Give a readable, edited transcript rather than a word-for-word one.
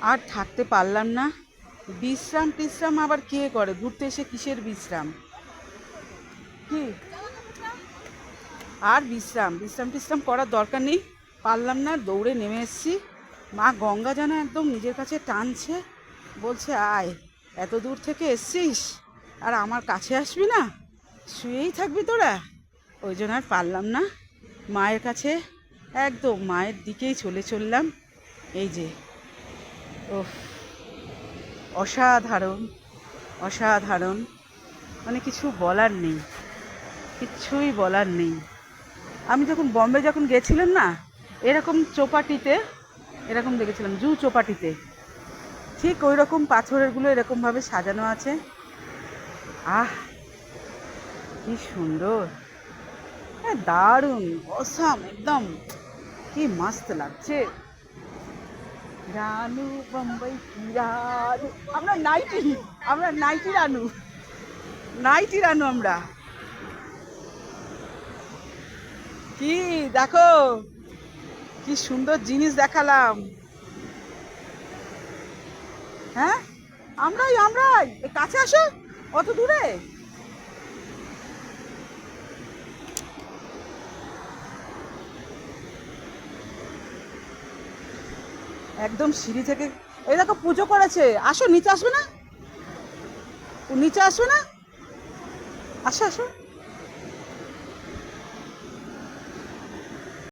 আর থাকতে পারলাম না। বিশ্রাম টিশ্রাম আবার কে করে? ঘুরতে এসে কিসের বিশ্রাম? কি আর বিশ্রাম বিশ্রাম টিশ্রাম করার দরকার নেই। পারলাম না, দৌড়ে নেমে এসেছি। মা গঙ্গা যেন একদম নিজের কাছে টানছে, বলছে আয়, এত দূর থেকে এসছিস আর আমার কাছে আসবি না? শুয়েই থাকবি তোরা? ওই জন্য আর পারলাম না, মায়ের কাছে একদম মায়ের দিকেই চললাম। এই যে, ওহ, অসাধারণ, অসাধারণ, মানে কিছু বলার নেই, কিচ্ছুই বলার নেই। আমি যখন গেছিলাম না, এরকম চৌপাটিতে, এরকম দেখেছিলাম জু চৌপাটিতে, ঠিক ওই রকম পাথরেরগুলো এরকমভাবে সাজানো আছে। আহ, কি সুন্দর, হ্যাঁ দারুণ, অসাম একদম, কি মস্ত লাগছে। রানু বম্বাই কি রানু, আমরা নাইটি, আমরা নাইটি রানু, নাইটি রানু আমরা। কি দেখো, কি সুন্দর জিনিস দেখালাম। হ্যাঁ, আমরাই কাছে আসো, অত দূরে। একদম সিঁড়ি থেকে, এই দেখো পুজো করেছে, আসো নিচে আসবে না? ও নিচে আসবে না? আসো আসো।